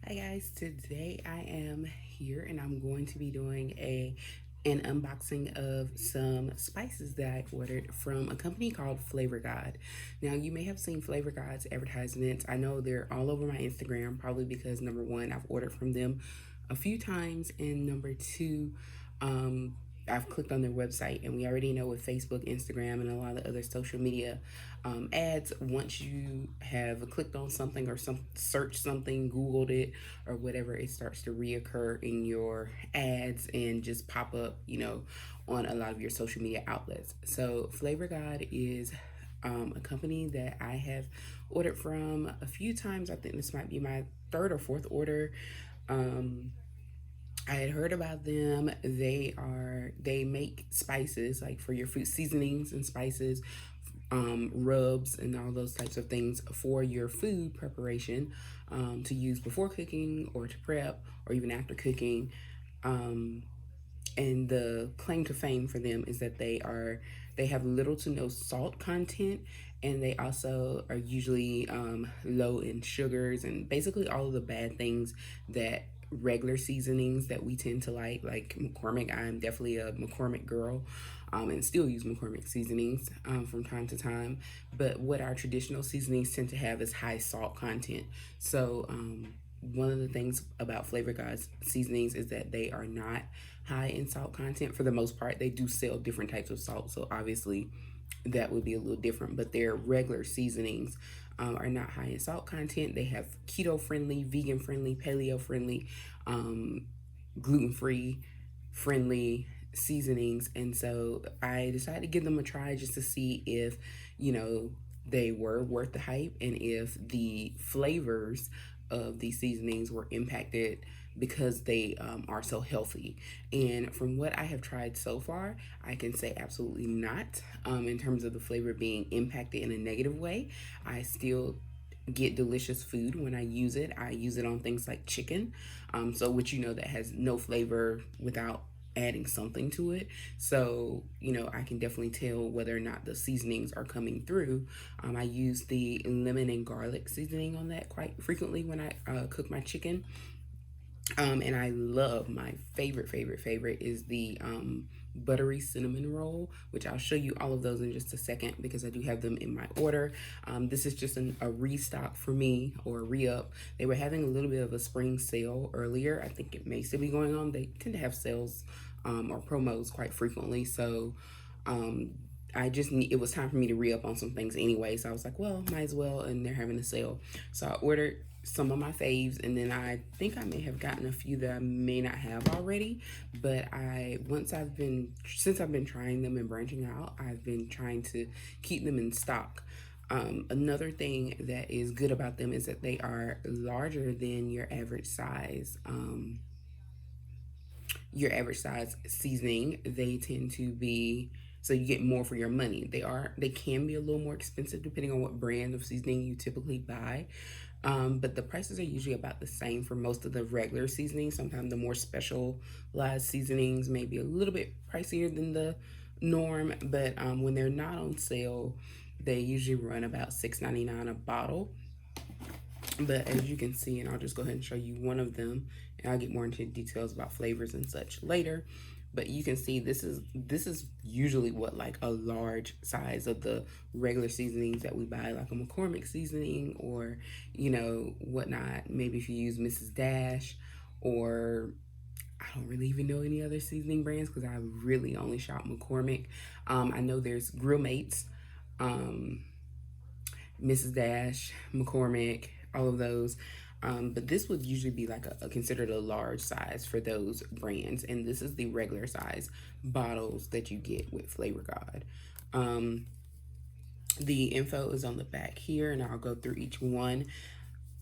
Hi guys, today I am here and I'm going to be doing an unboxing of some spices that I ordered from a company called Flavor God. Now you may have seen Flavor God's advertisements. I know they're all over my Instagram, probably because number one, I've ordered from them a few times, and number two, um, I've clicked on their website, and we already know with Facebook, Instagram, and a lot of other social media ads, once you have clicked on something or searched something, Googled it, or whatever, it starts to reoccur in your ads and just pop up, on a lot of your social media outlets. So, Flavor God is a company that I have ordered from a few times. I think this might be my third or fourth order. Um, I had heard about them. They make spices like for your food, seasonings and spices, rubs and all those types of things for your food preparation, to use before cooking or to prep or even after cooking. Um, and the claim to fame for them is that they have little to no salt content, and they also are usually low in sugars and basically all of the bad things that regular seasonings that we tend to like McCormick. I'm definitely a McCormick girl, and still use McCormick seasonings from time to time. But what our traditional seasonings tend to have is high salt content. So one of the things about Flavor God's seasonings is that they are not high in salt content for the most part. They do sell different types of salt, so obviously that would be a little different. But their regular seasonings are not high in salt content. They have keto friendly, vegan friendly, paleo friendly, um, gluten free friendly seasonings. And so I decided to give them a try just to see if, you know, they were worth the hype and if the flavors of these seasonings were impacted because they are so healthy. And from what I have tried so far, I can say absolutely not. In terms of the flavor being impacted in a negative way, I still get delicious food when I use it. I use it on things like chicken, so which that has no flavor without adding something to it. So I can definitely tell whether or not the seasonings are coming through. I use the lemon and garlic seasoning on that quite frequently when I cook my chicken. And I love, my favorite is the buttery cinnamon roll, which I'll show you all of those in just a second because I do have them in my order. This is just a restock for me, or a re-up. They were having a little bit of a spring sale earlier. I think it may still be going on. They tend to have sales or promos quite frequently. So um, it was time for me to re-up on some things anyway. So I was like, well, might as well, and they're having a sale. So I ordered some of my faves, and then I think I may have gotten a few that I may not have already. But since I've been trying them and branching out, I've been trying to keep them in stock. Another thing that is good about them is that they are larger than your average size seasoning. They tend to be, so you get more for your money. They can be a little more expensive depending on what brand of seasoning you typically buy. But the prices are usually about the same for most of the regular seasonings. Sometimes the more specialized seasonings may be a little bit pricier than the norm, but when they're not on sale, they usually run about $6.99 a bottle. But as you can see, and I'll just go ahead and show you one of them, and I'll get more into details about flavors and such later. But you can see this is usually what, like, a large size of the regular seasonings that we buy, like a McCormick seasoning or whatnot. Maybe if you use Mrs. Dash, or I don't really even know any other seasoning brands because I really only shop McCormick. I know there's Grill Mates, um, Mrs. Dash, McCormick, all of those. But this would usually be like considered a large size for those brands, and this is the regular size bottles that you get with Flavor God. Um, the info is on the back here, and I'll go through each one.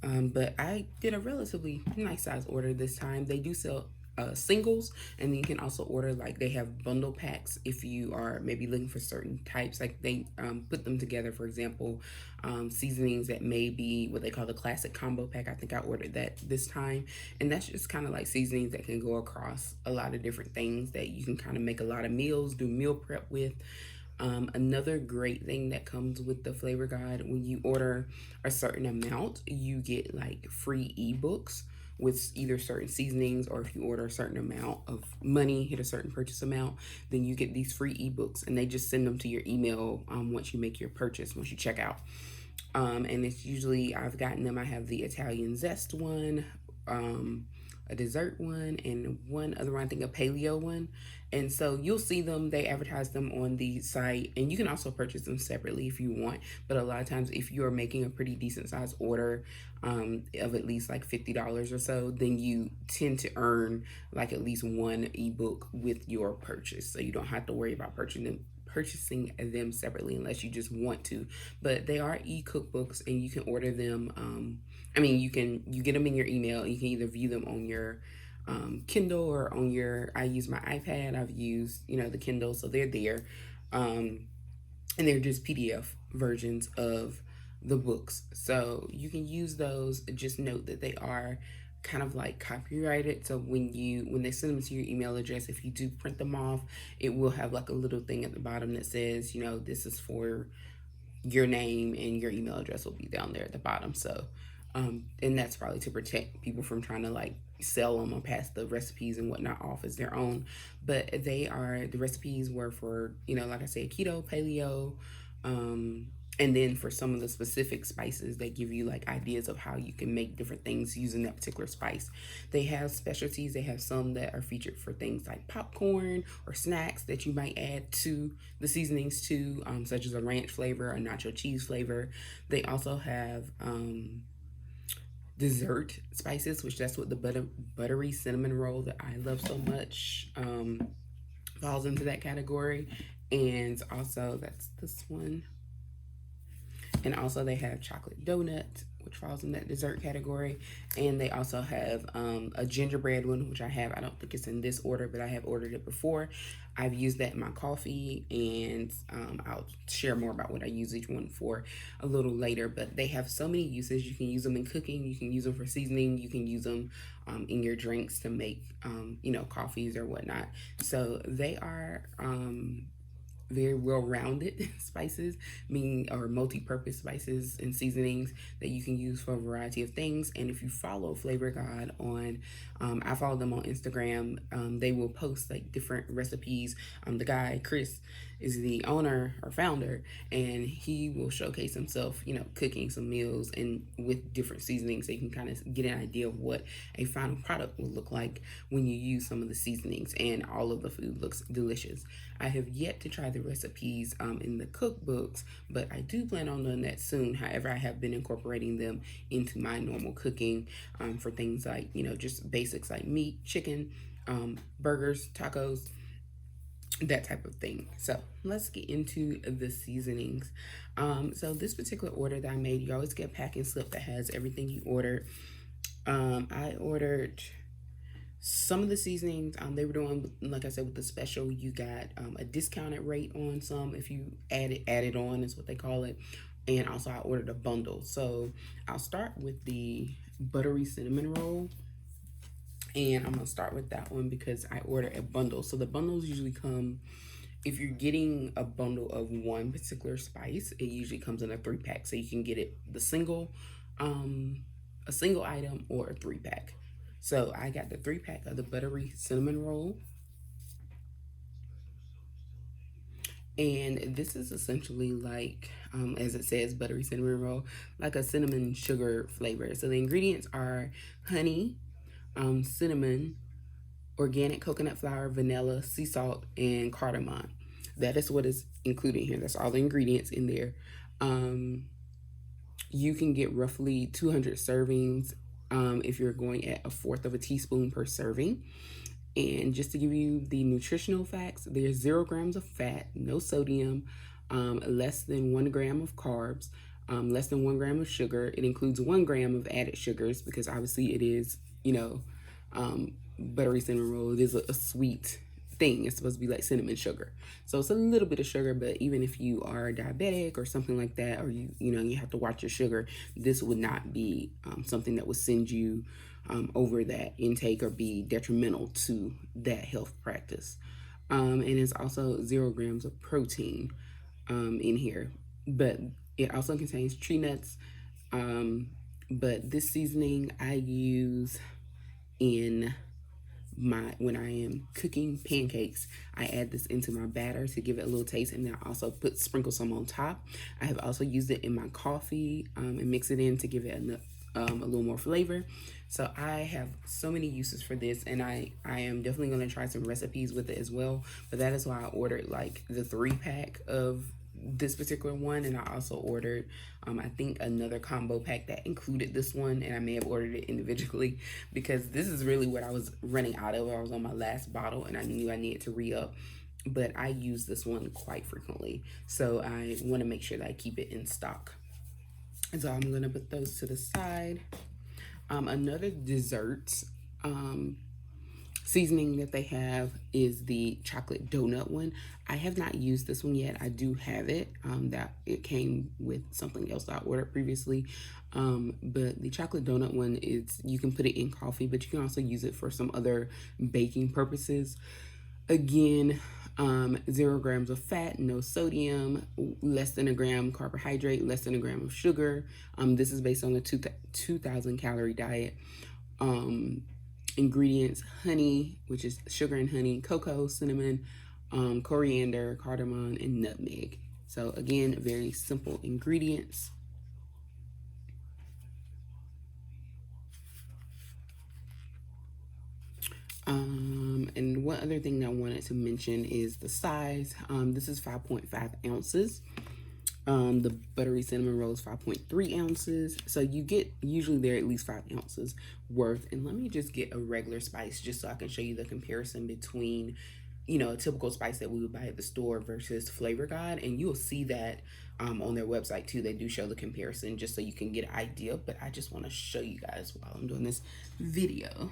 But I did a relatively nice size order this time. They do sell singles, and then you can also order, like, they have bundle packs if you are maybe looking for certain types. Like, they put them together, for example, seasonings that may be what they call the classic combo pack. I think I ordered that this time, and that's just kind of like seasonings that can go across a lot of different things that you can kind of make a lot of meals, do meal prep with. Another great thing that comes with the Flavor Guide, when you order a certain amount, you get like free ebooks with either certain seasonings, or if you order a certain amount of money, hit a certain purchase amount, then you get these free ebooks, and they just send them to your email once you make your purchase, once you check out. And it's usually, I've gotten them. I have the Italian zest one, a dessert one, and one other one, I think a paleo one. And so you'll see them, they advertise them on the site, and you can also purchase them separately if you want. But a lot of times, if you're making a pretty decent size order of at least like $50 or so, then you tend to earn like at least one ebook with your purchase. So you don't have to worry about purchasing them separately unless you just want to. But they are e-cookbooks, and you can order them. You get them in your email. You can either view them on your Kindle or on your. I use my iPad. I've used the Kindle, so they're there, and they're just PDF versions of the books. So you can use those. Just note that they are kind of like copyrighted. So when they send them to your email address, if you do print them off, it will have like a little thing at the bottom that says, this is for your name, and your email address will be down there at the bottom. So, and that's probably to protect people from trying to like sell them or pass the recipes and whatnot off as their own. But the recipes were for, like I said, keto, paleo, and then for some of the specific spices, they give you like ideas of how you can make different things using that particular spice. They have specialties. They have some that are featured for things like popcorn or snacks that you might add to the seasonings too, such as a ranch flavor, a nacho cheese flavor. They also have dessert spices, which that's what the buttery cinnamon roll that I love so much falls into that category. And also that's this one. And also they have chocolate donut, which falls in that dessert category. And they also have a gingerbread one, which I have. I don't think it's in this order, but I have ordered it before. I've used that in my coffee, and I'll share more about what I use each one for a little later. But they have so many uses. You can use them in cooking. You can use them for seasoning. You can use them in your drinks to make, coffees or whatnot. So they are very well-rounded spices, meaning or multi-purpose spices and seasonings that you can use for a variety of things. And if you follow Flavor God on, I follow them on Instagram. They will post like different recipes. The guy Chris is the owner or founder, and he will showcase himself, cooking some meals and with different seasonings, so you can kind of get an idea of what a final product will look like when you use some of the seasonings, and all of the food looks delicious. I have yet to try the recipes in the cookbooks, but I do plan on doing that soon. However, I have been incorporating them into my normal cooking for things like, just basics like meat, chicken, burgers, tacos, that type of thing. So let's get into the seasonings. So this particular order that I made, you always get a packing slip that has everything you ordered. I ordered some of the seasonings. They were doing, like I said, with the special, you got a discounted rate on some if you added on is what they call it. And also I ordered a bundle. So I'll start with the buttery cinnamon roll. And I'm going to start with that one because I order a bundle. So the bundles usually come, if you're getting a bundle of one particular spice, it usually comes in a 3-pack. So you can get it a single item or a 3-pack. So I got the 3-pack of the buttery cinnamon roll. And this is essentially like, as it says, buttery cinnamon roll, like a cinnamon sugar flavor. So the ingredients are honey, cinnamon, organic coconut flour, vanilla, sea salt, and cardamom. That is what is included here. That's all the ingredients in there. You can get roughly 200 servings if you're going at 1/4 of a teaspoon per serving. And just to give you the nutritional facts, there's 0 grams of fat, no sodium, less than 1 gram of carbs, less than 1 gram of sugar. It includes 1 gram of added sugars because obviously it is, buttery cinnamon roll. It is a sweet thing. It's supposed to be like cinnamon sugar. So it's a little bit of sugar, but even if you are diabetic or something like that, or you have to watch your sugar, this would not be something that would send you over that intake or be detrimental to that health practice. And it's also 0 grams of protein in here, but it also contains tree nuts. But this seasoning I use in when I am cooking pancakes. I add this into my batter to give it a little taste, and then I also sprinkle some on top. I have also used it in my coffee and mix it in to give it a little more flavor. So I have so many uses for this, and I am definitely going to try some recipes with it as well. But that is why I ordered like the 3-pack of this particular one, and I also ordered I think another combo pack that included this one, and I may have ordered it individually because this is really what I was running out of. I was on my last bottle and I knew I needed to re-up, but I use this one quite frequently, so I want to make sure that I keep it in stock. And so I'm gonna put those to the side. Another dessert seasoning that they have is the chocolate donut one. I have not used this one yet. I do have it. That it came with something else I ordered previously. But the chocolate donut one is, you can put it in coffee, but you can also use it for some other baking purposes. Again, 0 grams of fat, no sodium, less than a gram carbohydrate, less than a gram of sugar. This is based on a 2,000 calorie diet. Ingredients: honey, which is sugar and honey, cocoa, cinnamon, coriander, cardamom, and nutmeg. So again, very simple ingredients. And one other thing that I wanted to mention is the size. This is 5.5 ounces. The buttery cinnamon roll is 5.3 ounces. So you get, usually they're at least 5 ounces worth. And let me just get a regular spice just so I can show you the comparison between, you know, a typical spice that we would buy at the store versus Flavor God. And you'll see that on their website too. They do show the comparison just so you can get an idea. But I just want to show you guys while I'm doing this video.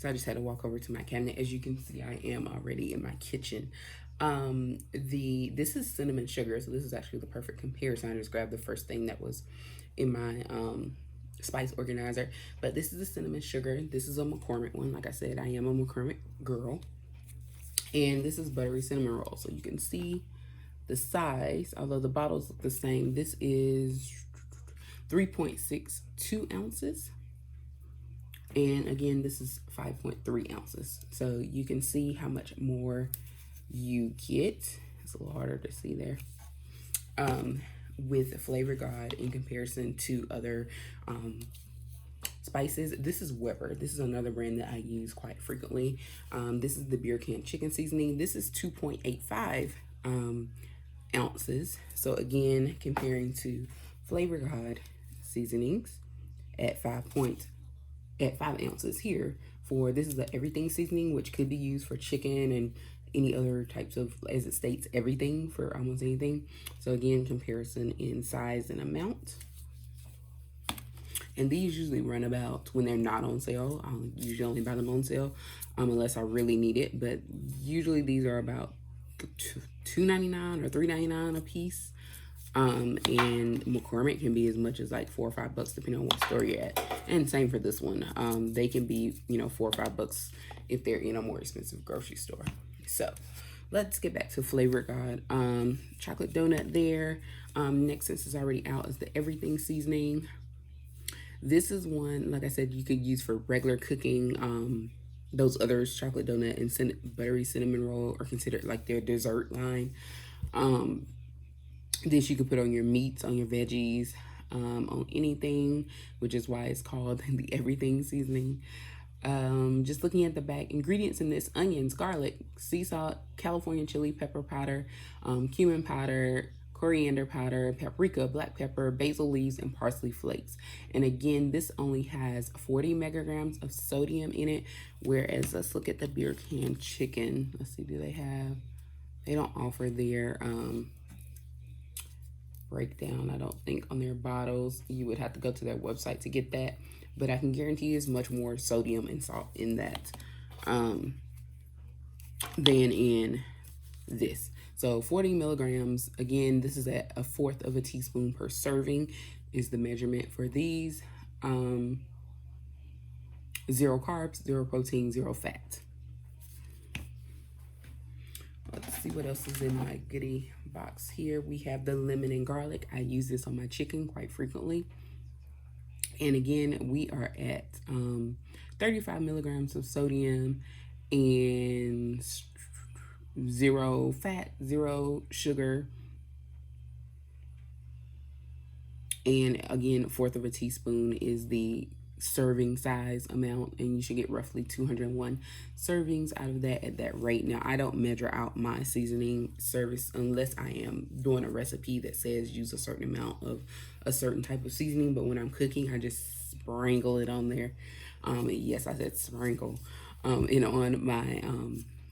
So I just had to walk over to my cabinet. As you can see, I am already in my kitchen. This is cinnamon sugar, so this is actually the perfect comparison. I just grabbed the first thing that was in my spice organizer. But this is the cinnamon sugar. This is a McCormick one. Like I said, I am a McCormick girl. And this is buttery cinnamon roll. So you can see the size, although the bottles look the same. This is 3.62 ounces. And again, this is 5.3 ounces. So you can see how much more you get. It's a little harder to see there. With Flavor God in comparison to other spices. This is Weber. This is another brand that I use quite frequently. This is the beer can chicken seasoning. This is 2.85 ounces. So again, comparing to Flavor God seasonings at 5 ounces here. For this is the everything seasoning, which could be used for chicken and any other types of, as it states, everything, for almost anything. So again, comparison in size and amount. And these usually run about, when they're not on sale, I'll usually only buy them on sale unless I really need it. But usually these are about $2.99 or $3.99 a piece. And McCormick can be as much as like $4 or $5 depending on what store you're at. And same for this one. They can be, you know, $4 or $5 if they're in a more expensive grocery store. So let's get back to Flavor God. Chocolate donut there. Next, since it's already out, is the everything seasoning. This is one, like I said, you could use for regular cooking. Those others, chocolate donut and buttery cinnamon roll, are considered like their dessert line. This you could put on your meats, on your veggies, on anything, which is why it's called the everything seasoning. Just looking at the back, ingredients in this: onions, garlic, sea salt, California chili pepper powder, cumin powder, coriander powder, paprika, black pepper, basil leaves, and parsley flakes. And again, this only has 40 megagrams of sodium in it, whereas let's look at the beer can chicken. Let's see, do they have, they don't offer their breakdown, I don't think, on their bottles. You would have to go to their website to get that, but I can guarantee you there's much more sodium and salt in that than in this. So 40 milligrams, again, this is at 1/4 of a teaspoon per serving is the measurement for these. 0 carbs, 0 protein, 0 fat. Let's see what else is in my goodie box here. We have the lemon and garlic. I use this on my chicken quite frequently. And again, we are at 35 milligrams of sodium and 0 fat, 0 sugar. And again, 1/4 of a teaspoon is the serving size amount, and you should get roughly 201 servings out of that at that rate. Now, I don't measure out my seasoning service unless I am doing a recipe that says use a certain amount of a certain type of seasoning, but when I'm cooking, I just sprinkle it on there. Yes, I said sprinkle, and on my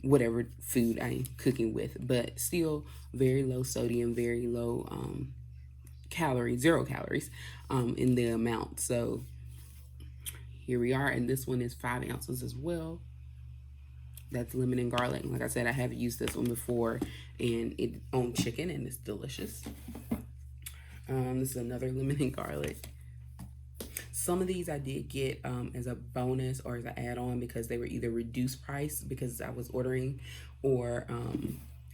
whatever food I'm cooking with, but still very low sodium, very low calories, 0 calories in the amount. So here we are, and this one is 5 ounces as well. That's lemon and garlic. Like I said, I have used this one before, and it on chicken, and it's delicious. This is another lemon and garlic. Some of these I did get as a bonus or as an add-on because they were either reduced price because I was ordering, or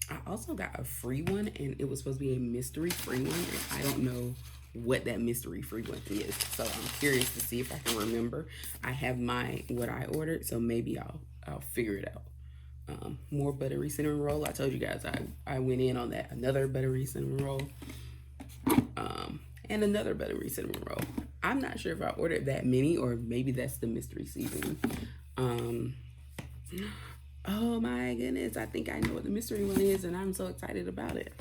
I also got a free one, and it was supposed to be a mystery free one, and I don't know what that mystery free one is, so I'm curious to see if I can remember. I have what I ordered, so maybe I'll figure it out. More buttery cinnamon roll. I told you guys I went in on that. Another buttery cinnamon roll, and another buttery cinnamon roll. I'm not sure if I ordered that many, or maybe that's the mystery seasoning. Oh my goodness, I think I know what the mystery one is, and I'm so excited about it.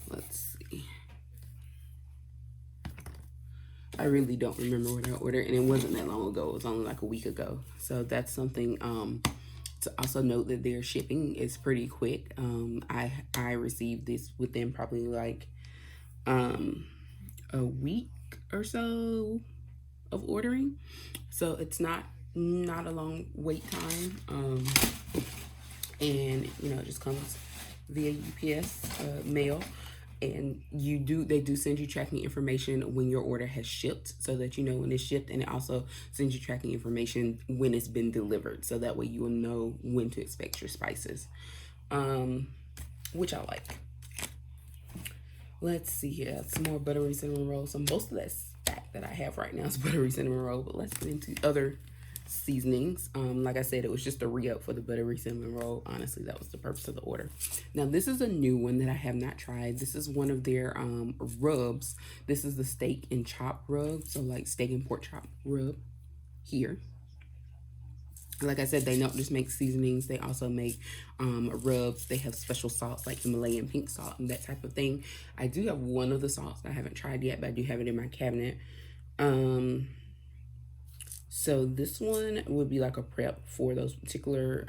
Let's see. I really don't remember what I ordered, and it wasn't that long ago. It was only like a week ago. So that's something to also note, that their shipping is pretty quick. I received this within probably like a week or so of ordering. So it's not a long wait time. And you know, it just comes via UPS mail. And they do send you tracking information when your order has shipped, so that you know when it's shipped, and it also sends you tracking information when it's been delivered, so that way you will know when to expect your spices, which I like. Let's see here, some more buttery cinnamon rolls. So most of that stack that I have right now is buttery cinnamon roll, but let's get into other seasonings. Like I said, it was just a re-up for the buttery cinnamon roll. Honestly, that was the purpose of the order. Now, this is a new one that I have not tried. This is one of their rubs. This is the steak and chop rub. So like steak and pork chop rub here. Like I said, they don't just make seasonings, they also make rubs. They have special salts like Himalayan pink salt and that type of thing. I do have one of the salts I haven't tried yet, but I do have it in my cabinet. So this one would be like a prep for those particular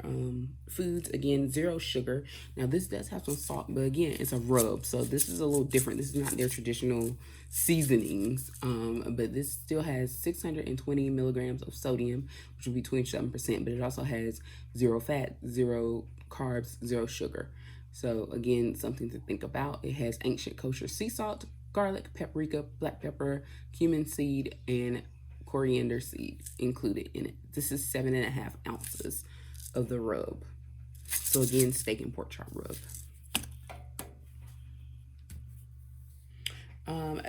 foods. Again, 0 sugar. Now this does have some salt, but again, it's a rub. So this is a little different. This is not their traditional seasonings, but this still has 620 milligrams of sodium, which would be 27%, but it also has 0 fat, 0 carbs, 0 sugar. So again, something to think about. It has ancient kosher sea salt, garlic, paprika, black pepper, cumin seed, and coriander seed included in it. This is 7.5 ounces of the rub. So again, steak and pork chop rub.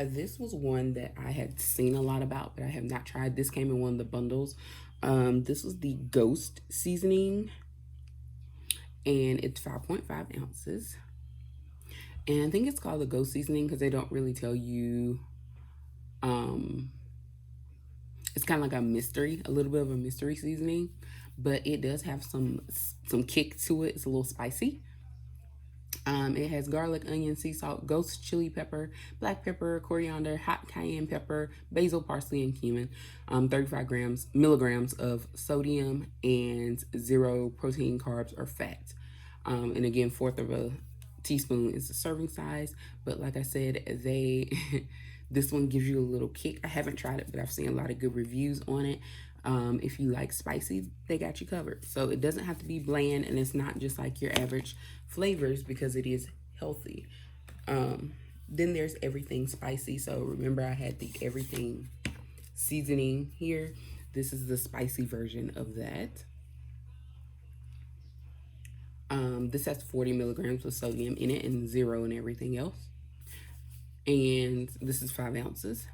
This was one that I had seen a lot about, but I have not tried. This came in one of the bundles. This was the Ghost seasoning, and it's 5.5 ounces. And I think it's called the Ghost seasoning because they don't really tell you. It's kind of like a little bit of a mystery seasoning, but it does have some kick to it. It's a little spicy. It has garlic, onion, sea salt, ghost chili pepper, black pepper, coriander, hot cayenne pepper, basil, parsley, and cumin. 35 milligrams of sodium, and 0 protein, carbs, or fat. And again, 1/4 of a teaspoon is the serving size. But like I said, this one gives you a little kick. I haven't tried it, but I've seen a lot of good reviews on it. If you like spicy, they got you covered. So it doesn't have to be bland, and it's not just like your average flavors because it is healthy. Then there's everything spicy. So remember, I had the everything seasoning here. This is the spicy version of that. This has 40 milligrams of sodium in it and 0 in everything else. And this is 5 ounces.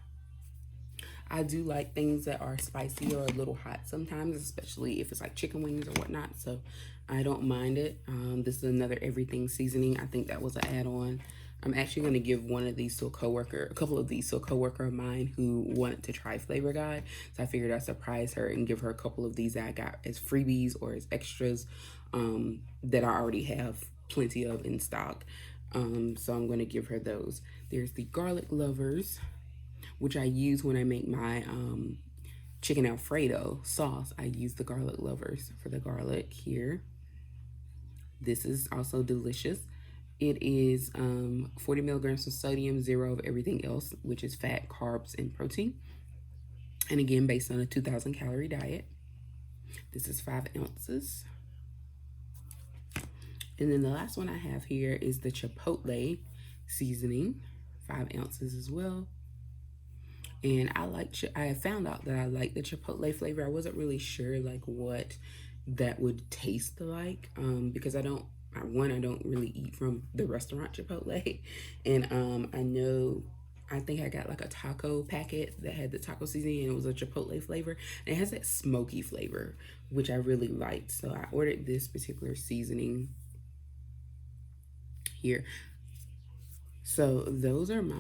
I do like things that are spicy or a little hot sometimes, especially if it's like chicken wings or whatnot. So I don't mind it. This is another everything seasoning. I think that was an add-on. I'm actually going to give one of these to a coworker, a couple of these to a coworker of mine who wanted to try Flavor God. So I figured I'd surprise her and give her a couple of these that I got as freebies or as extras that I already have plenty of in stock. So I'm going to give her those. There's the garlic lovers, which I use when I make my chicken Alfredo sauce. I use the garlic lovers for the garlic here. This is also delicious. It is 40 milligrams of sodium, 0 of everything else, which is fat, carbs, and protein. And again, based on a 2,000 calorie diet. This is 5 ounces. And then the last one I have here is the Chipotle seasoning, 5 ounces as well. And I found out that I like the Chipotle flavor. I wasn't really sure like what that would taste like because I don't really eat from the restaurant Chipotle. And I think I got like a taco packet that had the taco seasoning and it was a Chipotle flavor. And it has that smoky flavor, which I really liked. So I ordered this particular seasoning here. So those are my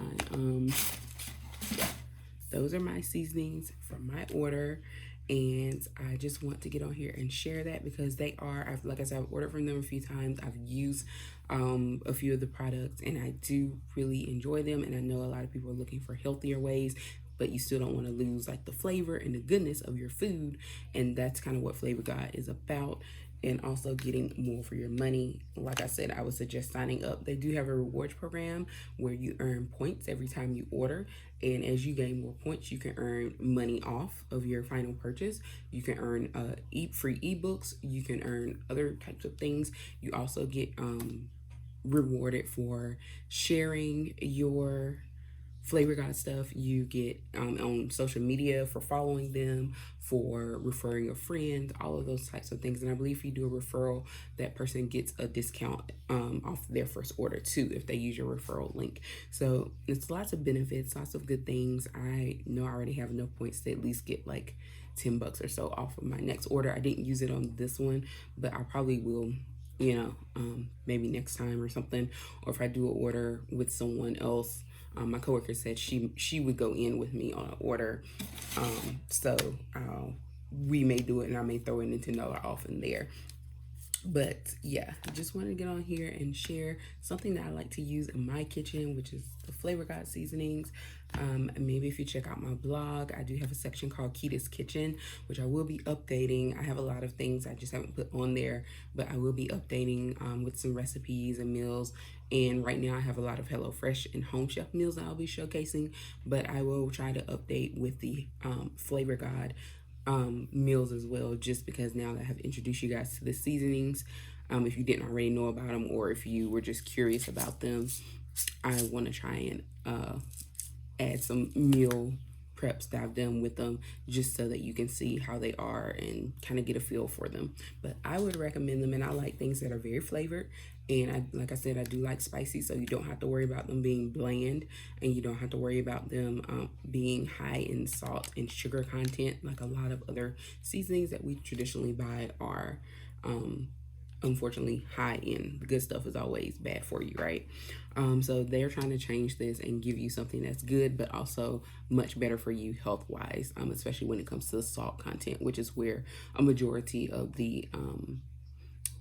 seasonings from my order, and I just want to get on here and share that because like I said, I've ordered from them a few times. I've used a few of the products and I do really enjoy them, and I know a lot of people are looking for healthier ways, but you still don't want to lose like the flavor and the goodness of your food, and that's kind of what Flavor God is about. And also getting more for your money. Like I said, I would suggest signing up. They do have a rewards program where you earn points every time you order. And as you gain more points, you can earn money off of your final purchase. You can earn free ebooks. You can earn other types of things. You also get rewarded for sharing your Flavor God stuff. You get on social media for following them, for referring a friend, all of those types of things. And I believe if you do a referral, that person gets a discount off their first order too if they use your referral link. So it's lots of benefits, lots of good things. I know I already have enough points to at least get like $10 or so off of my next order. I didn't use it on this one, but I probably will, maybe next time or something. Or if I do an order with someone else, my coworker said she would go in with me on an order, so we may do it, and I may throw a $10 off in there. But yeah, I just wanted to get on here and share something that I like to use in my kitchen, which is the Flavor God seasonings. Maybe if you check out my blog, I do have a section called Kita's Kitchen, which I will be updating. I have a lot of things I just haven't put on there, but I will be updating with some recipes and meals. And right now I have a lot of HelloFresh and Home Chef meals that I'll be showcasing, but I will try to update with the Flavor God meals as well, just because now that I have introduced you guys to the seasonings, if you didn't already know about them or if you were just curious about them, I want to try and add some meal preps that I've done with them just so that you can see how they are and kind of get a feel for them. But I would recommend them, and I like things that are very flavored. And like I said, I do like spicy, so you don't have to worry about them being bland, and you don't have to worry about them being high in salt and sugar content like a lot of other seasonings that we traditionally buy are unfortunately high in. The good stuff is always bad for you, right? So they're trying to change this and give you something that's good but also much better for you health wise, especially when it comes to the salt content, which is where a majority of the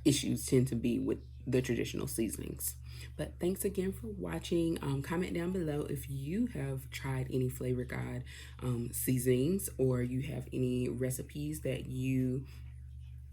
issues tend to be with the traditional seasonings. But thanks again for watching. Comment down below if you have tried any Flavor God seasonings, or you have any recipes that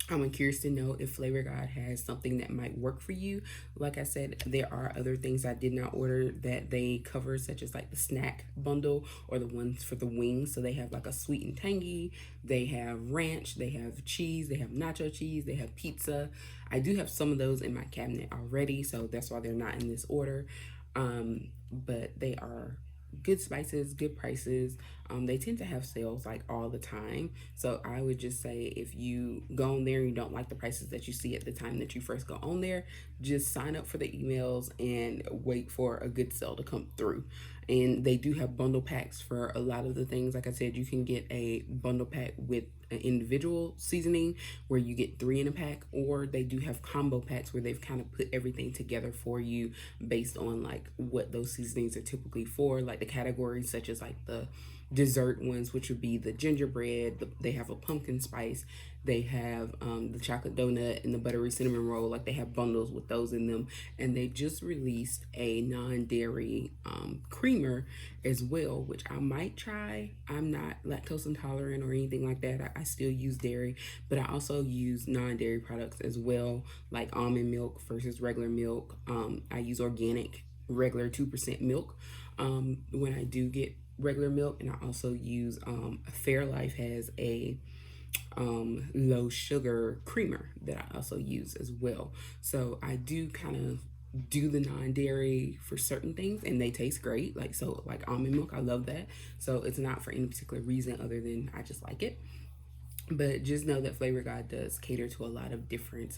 I'm curious to know if Flavor God has something that might work for you. Like I said, there are other things I did not order that they cover, such as like the snack bundle or the ones for the wings. So they have like a sweet and tangy, they have ranch, they have cheese, they have nacho cheese, they have pizza. I do have some of those in my cabinet already, so that's why they're not in this order. But they are good spices, good prices. They tend to have sales like all the time. So I would just say if you go on there and you don't like the prices that you see at the time that you first go on there, just sign up for the emails and wait for a good sale to come through. And they do have bundle packs for a lot of the things. Like I said, you can get a bundle pack with an individual seasoning where you get three in a pack, or they do have combo packs where they've kind of put everything together for you based on like what those seasonings are typically for, like the categories such as like the dessert ones, which would be the gingerbread. They have a pumpkin spice. They have the chocolate donut and the buttery cinnamon roll. Like they have bundles with those in them. And they just released a non-dairy creamer as well, which I might try. I'm not lactose intolerant or anything like that. I still use dairy, but I also use non-dairy products as well, like almond milk versus regular milk. I use organic regular 2% milk when I do get regular milk, and I also use Fairlife has a low sugar creamer that I also use as well. So I do kind of do the non-dairy for certain things, and they taste great. Like so, like almond milk, I love that. So it's not for any particular reason other than I just like it. But just know that Flavor God does cater to a lot of different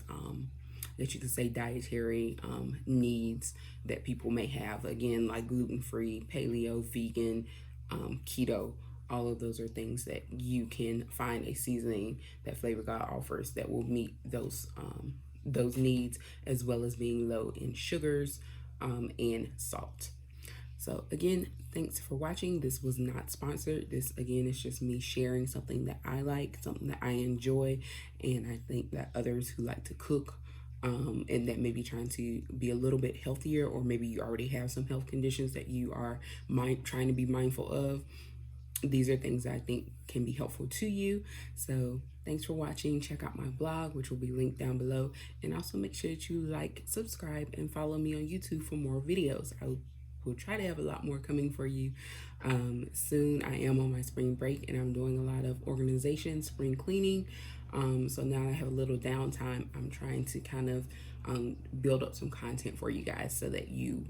that you can say dietary needs that people may have. Again, like gluten-free, paleo, vegan, keto. All of those are things that you can find a seasoning that Flavor God offers that will meet those needs, as well as being low in sugars and salt. So again, thanks for watching. This was not sponsored. This again is just me sharing something that I like, something that I enjoy, and I think that others who like to cook and that may be trying to be a little bit healthier, or maybe you already have some health conditions that you are trying to be mindful of, these are things that I think can be helpful to you. So thanks for watching. Check out my blog, which will be linked down below. And also make sure that you like, subscribe, and follow me on YouTube for more videos. I will try to have a lot more coming for you soon. I am on my spring break and I'm doing a lot of organization, spring cleaning. So now I have a little downtime. I'm trying to kind of build up some content for you guys so that you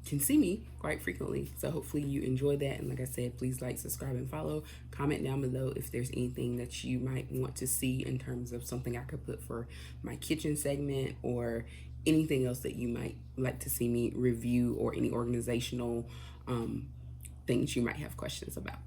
can see me quite frequently. So hopefully you enjoy that. And like I said, please like, subscribe, and follow. Comment down below if there's anything that you might want to see in terms of something I could put for my kitchen segment, or anything else that you might like to see me review, or any organizational things you might have questions about.